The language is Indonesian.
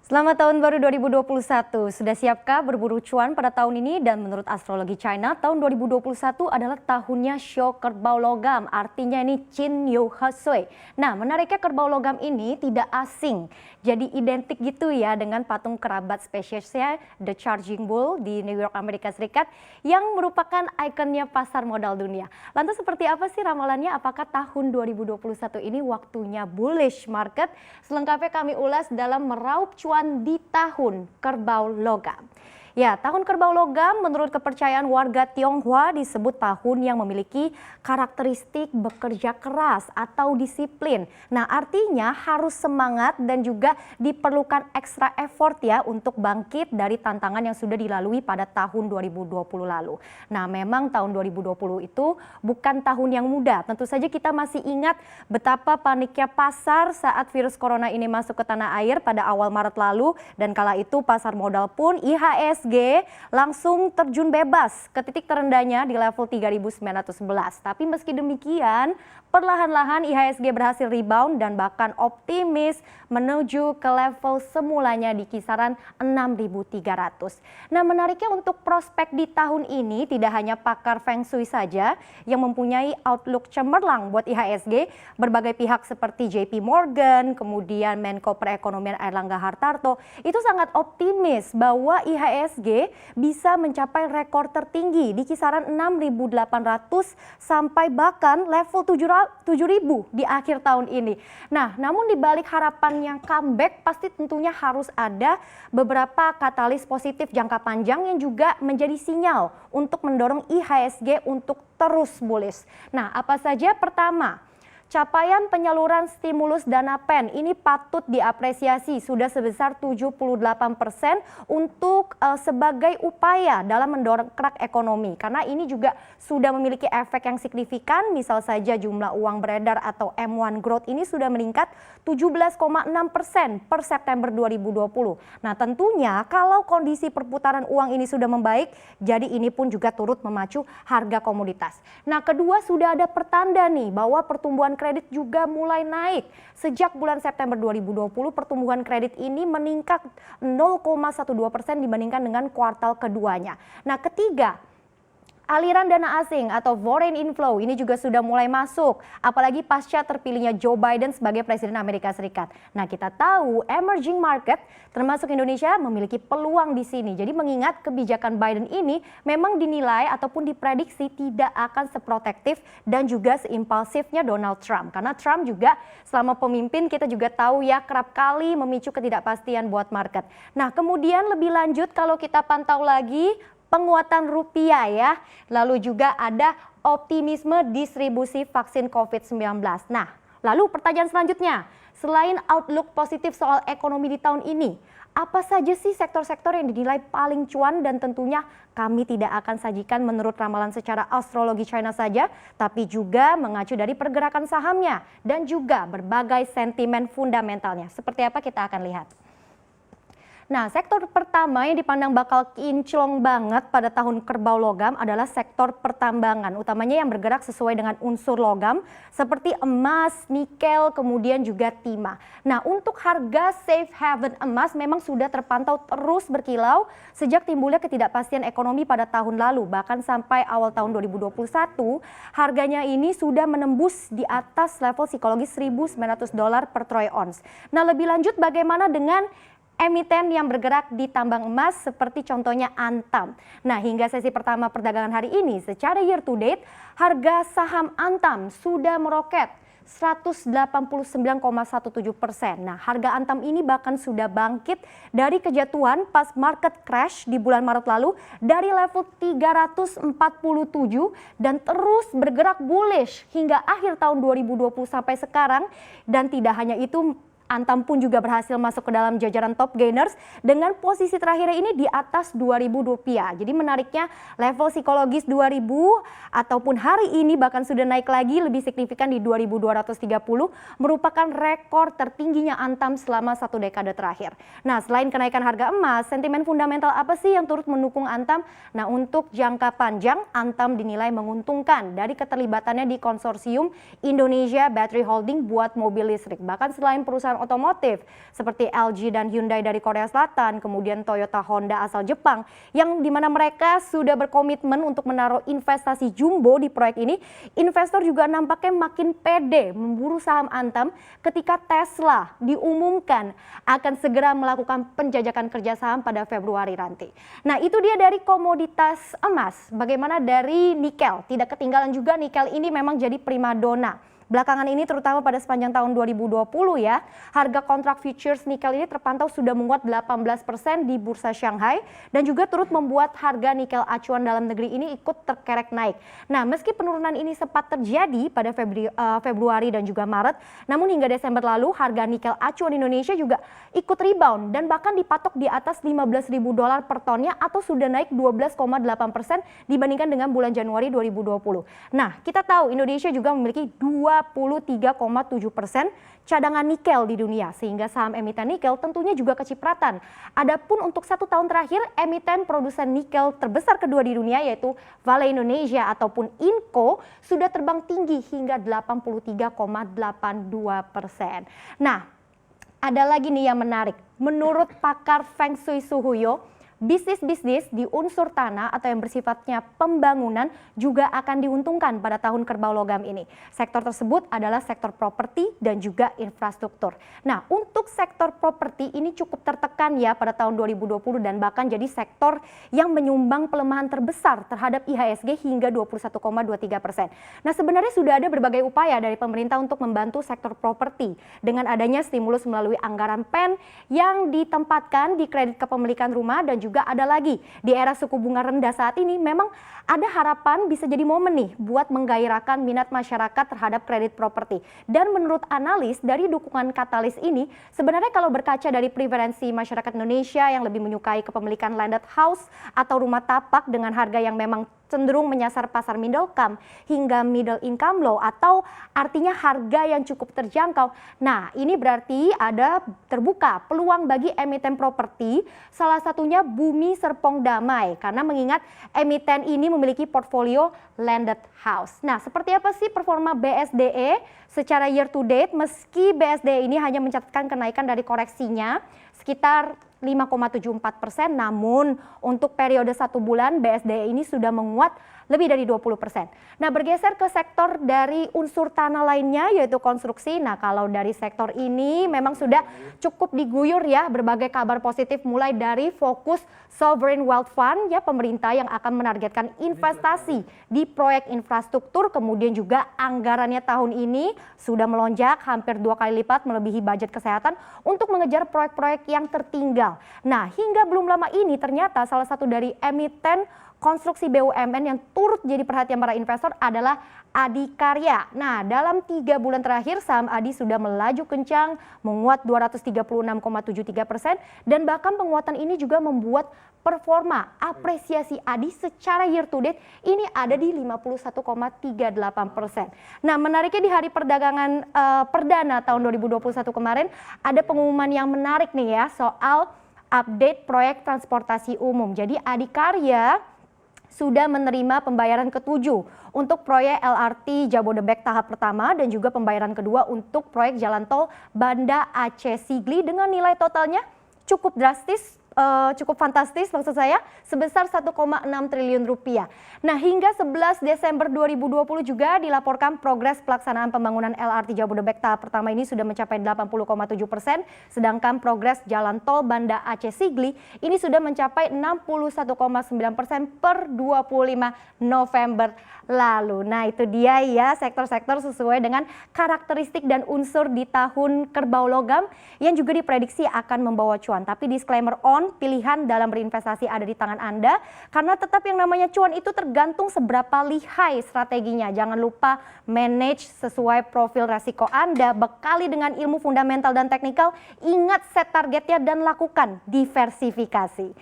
Selamat tahun baru 2021. Sudah siapkah berburu cuan pada tahun ini? Dan menurut astrologi China, tahun 2021 adalah tahunnya show kerbau logam. Artinya ini Qin Yu He Sui. Nah, menariknya kerbau logam ini tidak asing. Jadi identik gitu ya dengan patung kerabat spesiesnya The Charging Bull di New York, Amerika Serikat yang merupakan ikonnya pasar modal dunia. Lantas seperti apa sih ramalannya? Apakah tahun 2021 ini waktunya bullish market? Selengkapnya kami ulas dalam Meraup Cuan di tahun kerbau logam. Ya, tahun kerbau logam menurut kepercayaan warga Tionghoa disebut tahun yang memiliki karakteristik bekerja keras atau disiplin. Nah, artinya harus semangat dan juga diperlukan ekstra effort ya untuk bangkit dari tantangan yang sudah dilalui pada tahun 2020 lalu. Nah, memang tahun 2020 itu bukan tahun yang mudah. Tentu saja kita masih ingat betapa paniknya pasar saat virus corona ini masuk ke tanah air pada awal Maret lalu, dan kala itu pasar modal pun IHSG langsung terjun bebas ke titik terendahnya di level 3.911. Tapi meski demikian, perlahan-lahan IHSG berhasil rebound dan bahkan optimis menuju ke level semulanya di kisaran 6.300. Nah, menariknya untuk prospek di tahun ini tidak hanya pakar Feng Shui saja yang mempunyai outlook cemerlang buat IHSG. Berbagai pihak seperti JP Morgan, kemudian Menko Perekonomian Airlangga Hartarto itu sangat optimis bahwa IHSG bisa mencapai rekor tertinggi di kisaran 6.800 sampai bahkan level 7.000 di akhir tahun ini. Nah, namun di balik harapan yang comeback pasti tentunya harus ada beberapa katalis positif jangka panjang yang juga menjadi sinyal untuk mendorong IHSG untuk terus bullish. Nah, apa saja? Pertama, capaian penyaluran stimulus dana PEN ini patut diapresiasi, sudah sebesar 78% untuk sebagai upaya dalam mendorong ekonomi. Karena ini juga sudah memiliki efek yang signifikan, misal saja jumlah uang beredar atau M1 growth ini sudah meningkat 17,6% per September 2020. Nah, tentunya kalau kondisi perputaran uang ini sudah membaik, jadi ini pun juga turut memacu harga komoditas. Nah, kedua, sudah ada pertanda nih bahwa pertumbuhan kredit juga mulai naik. Sejak bulan September 2020, pertumbuhan kredit ini meningkat 0,12% dibandingkan dengan kuartal keduanya. Nah, ketiga, aliran dana asing atau foreign inflow ini juga sudah mulai masuk, apalagi pasca terpilihnya Joe Biden sebagai Presiden Amerika Serikat. Nah, kita tahu emerging market termasuk Indonesia memiliki peluang di sini. Jadi mengingat kebijakan Biden ini memang dinilai ataupun diprediksi tidak akan seprotektif dan juga seimpulsifnya Donald Trump. Karena Trump juga selama pemimpin kita juga tahu ya kerap kali memicu ketidakpastian buat market. Nah, kemudian lebih lanjut kalau kita pantau lagi penguatan rupiah ya, lalu juga ada optimisme distribusi vaksin COVID-19. Nah, lalu pertanyaan selanjutnya, selain outlook positif soal ekonomi di tahun ini, apa saja sih sektor-sektor yang dinilai paling cuan? Dan tentunya kami tidak akan sajikan menurut ramalan secara astrologi China saja, tapi juga mengacu dari pergerakan sahamnya dan juga berbagai sentimen fundamentalnya. Seperti apa kita akan lihat. Nah, sektor pertama yang dipandang bakal kinclong banget pada tahun kerbau logam adalah sektor pertambangan, utamanya yang bergerak sesuai dengan unsur logam seperti emas, nikel, kemudian juga timah. Nah, untuk harga safe haven emas memang sudah terpantau terus berkilau sejak timbulnya ketidakpastian ekonomi pada tahun lalu. Bahkan sampai awal tahun 2021, harganya ini sudah menembus di atas level psikologis $1.900 per troy ounce. Nah, lebih lanjut bagaimana dengan emiten yang bergerak di tambang emas seperti contohnya Antam. Nah, hingga sesi pertama perdagangan hari ini secara year to date, harga saham Antam sudah meroket 189,17%. Nah, harga Antam ini bahkan sudah bangkit dari kejatuhan pas market crash di bulan Maret lalu dari level 347 dan terus bergerak bullish hingga akhir tahun 2020 sampai sekarang. Dan tidak hanya itu, Antam pun juga berhasil masuk ke dalam jajaran top gainers dengan posisi terakhirnya ini di atas Rp2.000. Jadi menariknya level psikologis 2.000 ataupun hari ini bahkan sudah naik lagi lebih signifikan di 2.230 merupakan rekor tertingginya Antam selama satu dekade terakhir. Nah, selain kenaikan harga emas, sentimen fundamental apa sih yang turut mendukung Antam? Nah, untuk jangka panjang Antam dinilai menguntungkan dari keterlibatannya di konsorsium Indonesia Battery Holding buat mobil listrik. Bahkan selain perusahaan perusahaan otomotif seperti LG dan Hyundai dari Korea Selatan, kemudian Toyota Honda asal Jepang, yang dimana mereka sudah berkomitmen untuk menaruh investasi jumbo di proyek ini. Investor juga nampaknya makin pede memburu saham Antam ketika Tesla diumumkan akan segera melakukan penjajakan kerja saham pada Februari nanti. Nah, itu dia dari komoditas emas. Bagaimana dari nikel? Tidak ketinggalan juga, nikel ini memang jadi primadona belakangan ini, terutama pada sepanjang tahun 2020 ya. Harga kontrak futures nikel ini terpantau sudah menguat 18% di bursa Shanghai dan juga turut membuat harga nikel acuan dalam negeri ini ikut terkerek naik. Nah, meski penurunan ini sempat terjadi pada Februari dan juga Maret, namun hingga Desember lalu harga nikel acuan Indonesia juga ikut rebound dan bahkan dipatok di atas $15.000 per tonnya atau sudah naik 12,8% dibandingkan dengan bulan Januari 2020. Nah, kita tahu Indonesia juga memiliki 23,7% cadangan nikel di dunia, sehingga saham emiten nikel tentunya juga kecipratan. Adapun untuk 1 tahun terakhir, emiten produsen nikel terbesar kedua di dunia yaitu Vale Indonesia ataupun Inco sudah terbang tinggi hingga 83,82%. Nah, ada lagi nih yang menarik. Menurut pakar Feng Shui Suhuyo, bisnis-bisnis di unsur tanah atau yang bersifatnya pembangunan juga akan diuntungkan pada tahun kerbau logam ini. Sektor tersebut adalah sektor properti dan juga infrastruktur. Nah, untuk sektor properti ini cukup tertekan ya pada tahun 2020 dan bahkan jadi sektor yang menyumbang pelemahan terbesar terhadap IHSG hingga 21,23%. Nah, sebenarnya sudah ada berbagai upaya dari pemerintah untuk membantu sektor properti dengan adanya stimulus melalui anggaran PEN yang ditempatkan di kredit kepemilikan rumah, dan juga ada lagi di era suku bunga rendah saat ini memang ada harapan bisa jadi momen nih buat menggairahkan minat masyarakat terhadap kredit properti. Dan menurut analis dari dukungan katalis ini, sebenarnya kalau berkaca dari preferensi masyarakat Indonesia yang lebih menyukai kepemilikan landed house atau rumah tapak dengan harga yang memang cenderung menyasar pasar middle income hingga middle income low, atau artinya harga yang cukup terjangkau. Nah, ini berarti ada terbuka peluang bagi emiten properti, salah satunya Bumi Serpong Damai, karena mengingat emiten ini memiliki portfolio landed house. Nah, seperti apa sih performa BSDE secara year to date? Meski BSDE ini hanya mencatatkan kenaikan dari koreksinya sekitar 5,74%, namun untuk periode 1 bulan BSDE ini sudah menguat lebih dari 20%. Nah, bergeser ke sektor dari unsur tanah lainnya yaitu konstruksi. Nah, kalau dari sektor ini memang sudah cukup diguyur ya berbagai kabar positif, mulai dari fokus Sovereign Wealth Fund ya, pemerintah yang akan menargetkan investasi di proyek infrastruktur, kemudian juga anggarannya tahun ini sudah melonjak hampir 2 kali lipat melebihi budget kesehatan untuk mengejar proyek-proyek yang tertinggal. Nah, hingga belum lama ini ternyata salah satu dari emiten konstruksi BUMN yang turut jadi perhatian para investor adalah Adikarya. Nah, dalam 3 bulan terakhir saham Adi sudah melaju kencang, menguat 236,73%, dan bahkan penguatan ini juga membuat performa apresiasi Adi secara year to date ini ada di 51,38%. Nah, menariknya di hari perdagangan perdana tahun 2021 kemarin ada pengumuman yang menarik nih ya soal update proyek transportasi umum. Jadi Adikarya sudah menerima pembayaran ke-7 untuk proyek LRT Jabodebek tahap pertama dan juga pembayaran kedua untuk proyek jalan tol Banda Aceh Sigli dengan nilai totalnya cukup drastis, cukup fantastis maksud saya, sebesar 1,6 triliun rupiah. Nah, hingga 11 Desember 2020 juga dilaporkan progres pelaksanaan pembangunan LRT Jabodebek tahap pertama ini sudah mencapai 80,7%, sedangkan progres jalan tol Banda Aceh Sigli ini sudah mencapai 61,9% per 25 November lalu. Nah, itu dia ya sektor-sektor sesuai dengan karakteristik dan unsur di tahun kerbau logam yang juga diprediksi akan membawa cuan. Tapi disclaimer pilihan dalam berinvestasi ada di tangan Anda, karena tetap yang namanya cuan itu tergantung seberapa lihai strateginya. Jangan lupa manage sesuai profil resiko Anda, bekali dengan ilmu fundamental dan teknikal, ingat set targetnya dan lakukan diversifikasi.